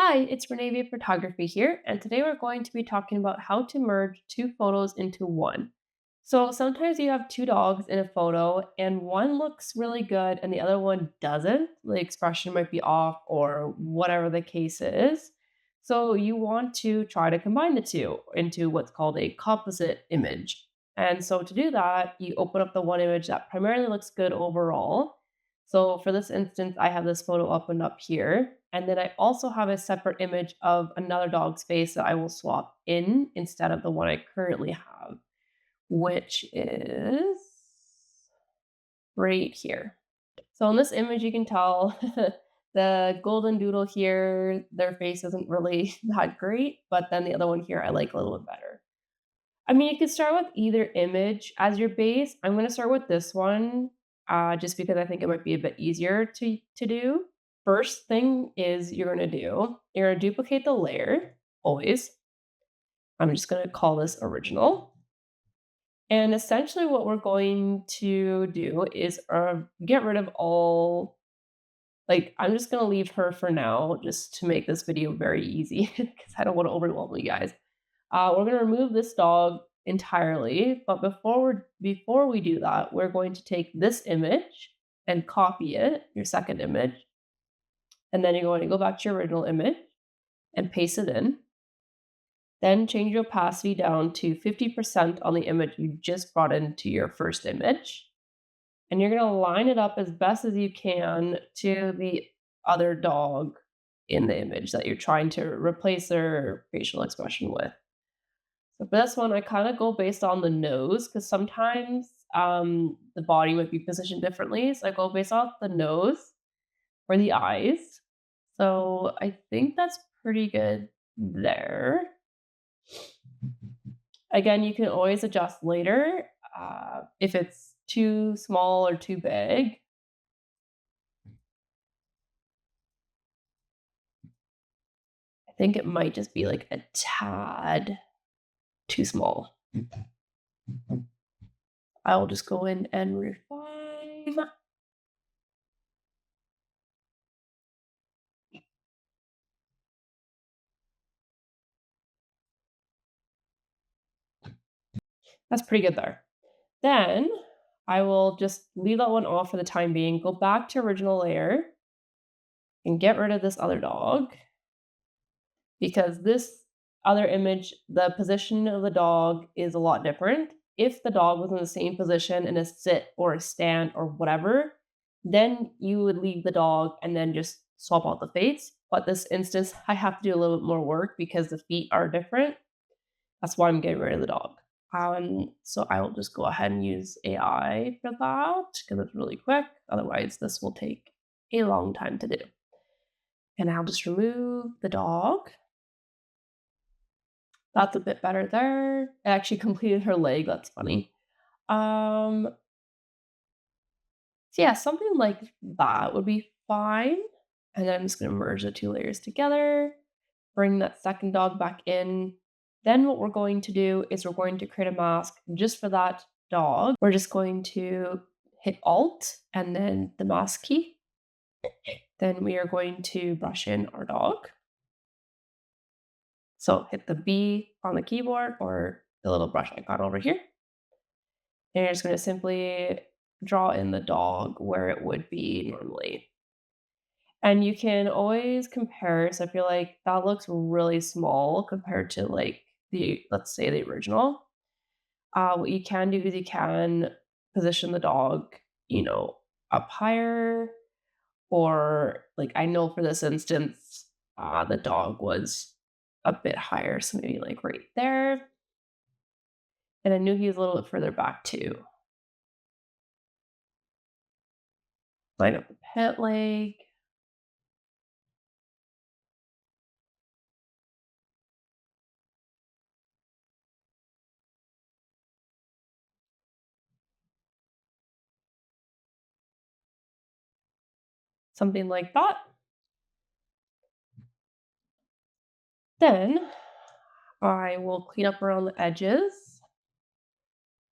Hi, it's Renee Photography here, and today we're going to be talking about how to merge two photos into one. So sometimes you have two dogs in a photo, and one looks really good and the other one doesn't. The expression might be off, or whatever the case is. So you want to try to combine the two into what's called a composite image. And so to do that, you open up the one image that primarily looks good overall. So for this instance, I have this photo opened up here. And then I also have a separate image of another dog's face that I will swap in instead of the one I currently have, which is right here. So in this image, you can tell the golden doodle here, their face isn't really that great, but then the other one here, I like a little bit better. I mean, you could start with either image as your base. I'm gonna start with this one, just because I think it might be a bit easier to do. First thing is you're gonna duplicate the layer, always. I'm just gonna call this original. And essentially what we're going to do is, get rid of all I'm just gonna leave her for now just to make this video very easy because I don't wanna overwhelm you guys. We're gonna remove this dog entirely, but before we do that, we're going to take this image and copy it, your second image, and then you're going to go back to your original image and paste it in. Then change your opacity down to 50% on the image you just brought into your first image. And you're gonna line it up as best as you can to the other dog in the image that you're trying to replace their facial expression with. So for this one, I kinda go based on the nose because sometimes, the body might be positioned differently, so I go based off the nose or the eyes. So I think that's pretty good there. Again, you can always adjust later, if it's too small or too big. I think it might just be, like, a tad too small. I'll just go in and refine. That's pretty good there. Then, I will just leave that one off for the time being, go back to original layer, and get rid of this other dog, because this other image, the position of the dog is a lot different. If the dog was in the same position in a sit or a stand or whatever, then you would leave the dog and then just swap out the face. But this instance, I have to do a little bit more work because the feet are different. That's why I'm getting rid of the dog. So I will just go ahead and use AI for that because it's really quick. Otherwise, this will take a long time to do. And I'll just remove the dog. That's a bit better there. It actually completed her leg, that's funny. Um, so yeah, something like that would be fine. And then I'm just gonna merge the two layers together, bring that second dog back in. Then what we're going to do is we're going to create a mask just for that dog. We're just going to hit Alt and then the mask key. Then we are going to brush in our dog. So hit the B on the keyboard or the little brush icon over here. And you're just gonna simply draw in the dog where it would be normally. And you can always compare, so if you're like, "That looks really small compared to, like, the let's say, the original," what you can do is you can position the dog, up higher, or, like, I know for this instance, the dog was a bit higher, so maybe, like, right there, and I knew he was a little bit further back too. Line up the pet leg. Something like that. Then I will clean up around the edges.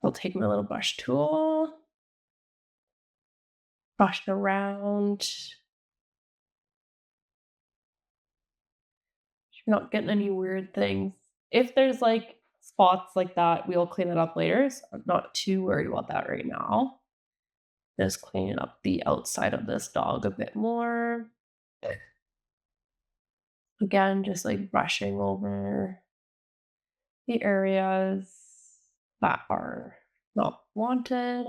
I'll take my little brush tool, brush it around. You're not getting any weird things. If there's, like, spots like that, we'll clean it up later, so I'm not too worried about that right now. Just cleaning up the outside of this dog a bit more. Again, just, like, brushing over the areas that are not wanted.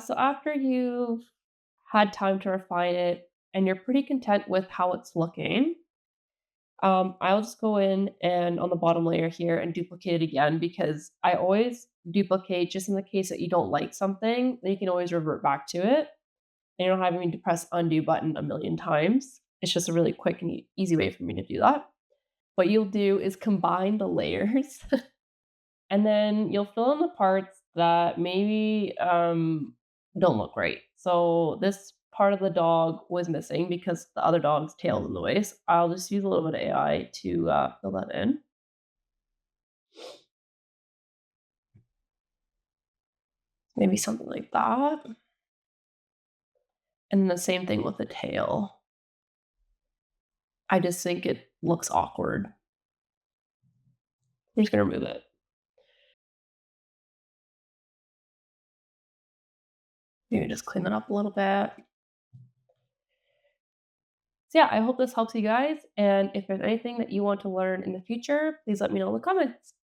So after you've had time to refine it and you're pretty content with how it's looking, I'll just go in and on the bottom layer here and duplicate it again because I always duplicate just in the case that you don't like something, then you can always revert back to it. And you're not having to press undo button a million times. It's just a really quick and easy way for me to do that. What you'll do is combine the layers and then you'll fill in the parts that maybe don't look right. So this part of the dog was missing because the other dog's tail's in the way. So I'll just use a little bit of AI to fill that in. Maybe something like that. And then the same thing with the tail. I just think it looks awkward. I'm just gonna remove it. Maybe just clean it up a little bit. So yeah, I hope this helps you guys. And if there's anything that you want to learn in the future, please let me know in the comments.